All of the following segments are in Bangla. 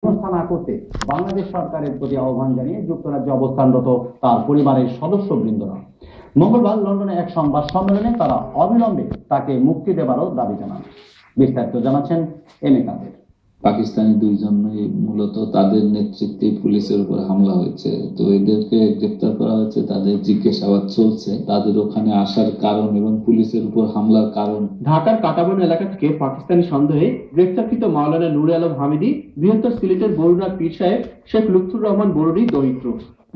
ব্যবস্থা না করতে বাংলাদেশ সরকারের প্রতি আহ্বান জানিয়ে যুক্তরাজ্যে অবস্থানরত তার পরিবারের সদস্যবৃন্দরা মঙ্গলবার লন্ডনে এক সংবাদ সম্মেলনে তারা অবিলম্বে তাকে মুক্তি দেবারও দাবি জানান। বিস্তারিত জানাচ্ছেন এম এ কাদের। পাকিস্তানি দুইজনই মূলত তাদের নেতৃত্বে পুলিশের উপর হামলা হয়েছে, তো এদেরকে গ্রেফতার করা হয়েছে, তাদের জিজ্ঞাসাবাদ চলছে, তাদের ওখানে আসার কারণ এবং পুলিশের উপর হামলার কারণ। ঢাকার কাটাবন এলাকা থেকে পাকিস্তানি সন্দেহে গ্রেফতারকৃত মাওলানা নূরে আলম হামিদি বৃহত্তর সিলেটের বরুণার পীর সাহেব শেখ লুৎফুর রহমান বরুড়ি দরিদ্র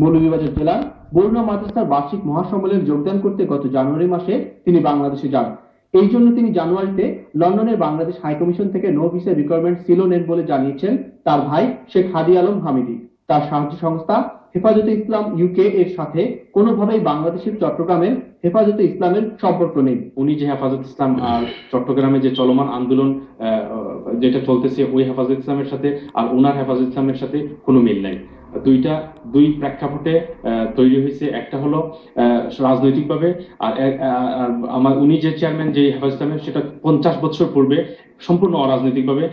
মৌলভীবাজার জেলার বরুণা মাদ্রাসার বার্ষিক মহাসম্মেলনে যোগদান করতে গত জানুয়ারি মাসে তিনি বাংলাদেশে যান। এই জন্য তিনি জানুয়ারিতে লন্ডনের বাংলাদেশ হাইকমিশন থেকে নো ভিসা রিকোয়ারমেন্ট ছিল নেন বলে জানিয়েছেন তার ভাই শেখ হাদি আলম হামিদি। তার সাহায্য সংস্থা হেফাজতে ইসলাম ইউকে এর সাথে কোনোভাবেই বাংলাদেশের চট্টগ্রামের হেফাজতে ইসলামের সম্পর্ক নেই। উনি যে হেফাজত ইসলাম আর চট্টগ্রামে যে চলমান আন্দোলন যেটা চলতেছে ওই হেফাজত ইসলামের সাথে আর ওনার হেফাজত ইসলামের সাথে কোনো মিল নাই। দুই প্রেক্ষাপটে তৈরি হয়েছে। একটা হলো রাজনৈতিকভাবে, আর উনি যে চেয়ারম্যান যে হেফাজত ইসলামের সেটা 50 বছর পূর্বে সম্পূর্ণ অরাজনৈতিকভাবে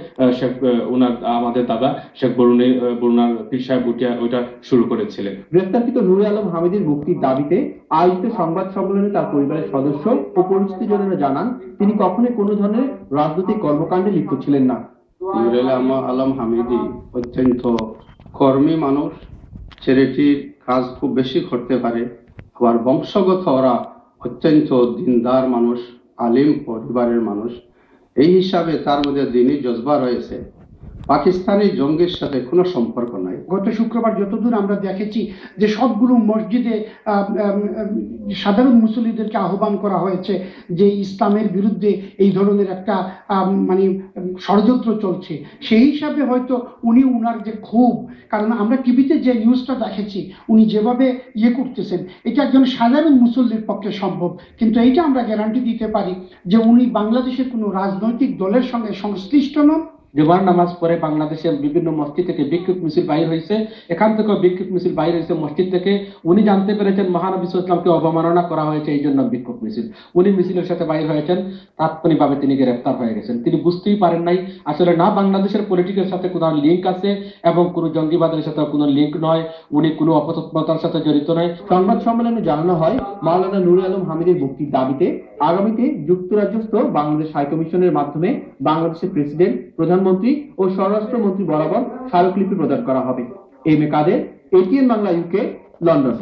আমাদের দাদা শেখ বরুণার পীর সাহেব ওইটা শুরু করেছিলেন। গ্রেফতারকৃত নূরে আলম হামিদের মুক্তির দাবিতে আয়োজিত সংবাদ সম্মেলনে তার পরিবারের সদস্য ও পরিচিতজনেরা জানান তিনি কখনোই কোনো ধরনের রাজনৈতিক কর্মকাণ্ডে লিপ্ত ছিলেন না। নূরে আলম হামিদি অত্যন্ত কর্মী মানুষ, ছেলেটির কাজ খুব বেশি করতে পারে, আবার বংশগত ওরা অত্যন্ত দিনদার মানুষ, আলিম পরিবারের মানুষ। এই হিসাবে তার মধ্যে দিনই জজবা রয়েছে। পাকিস্তানি জঙ্গির সাথে কোনো সম্পর্ক নাই। গত শুক্রবার যতদূর আমরা দেখেছি যে সবগুলো মসজিদে সাধারণ মুসল্লিদেরকে আহ্বান করা হয়েছে যে ইসলামের বিরুদ্ধে এই ধরনের একটা মানে ষড়যন্ত্র চলছে। সেই হিসাবে হয়তো উনার যে ক্ষোভ, কারণ আমরা টিভিতে যে নিউজটা দেখেছি উনি যেভাবে করতেছেন এটা একজন সাধারণ মুসল্লির পক্ষে সম্ভব, কিন্তু এইটা আমরা গ্যারান্টি দিতে পারি যে উনি বাংলাদেশের কোনো রাজনৈতিক দলের সঙ্গে সংশ্লিষ্ট নন। জুমার নামাজ পরে বাংলাদেশের বিভিন্ন মসজিদ থেকে বিক্ষোভ মিছিল বাইর হয়েছে, এখান থেকে বিক্ষোভ মিছিল বাইর হয়েছে মসজিদ থেকে। উনি জানতে পেরেছেন মহানবী সাল্লাল্লাহু আলাইহি ওয়াসাল্লামকে অবমাননা করা হয়েছে, এই জন্য বিক্ষোভ মিছিল। উনি মিছিলের সাথে বাইর হয়েছেন, তাৎক্ষণিকভাবে তিনি গ্রেফতার হয়ে গেছেন। তিনি বুঝতেই পারেন নাই আসলে না বাংলাদেশের পলিটিক্যাল সাথে কোনো লিঙ্ক আছে এবং কোনো জঙ্গিবাদের সাথে কোনো লিঙ্ক নয়, উনি কোনো অপতৎপরতার সাথে জড়িত নয়। সংবাদ সম্মেলনে জানানো হয় মাওলানা নূরে আলম হামিদের মুক্তির দাবিতে আগামীতে যুক্তরাজ্যস্থ বাংলাদেশ হাইকমিশনের মাধ্যমে বাংলাদেশের প্রেসিডেন্ট, প্রধানমন্ত্রী ও স্বরাষ্ট্রমন্ত্রী বরাবর স্মারকলিপি প্রদান করা হবে। M A Quader, ATN Bangla, UK, London.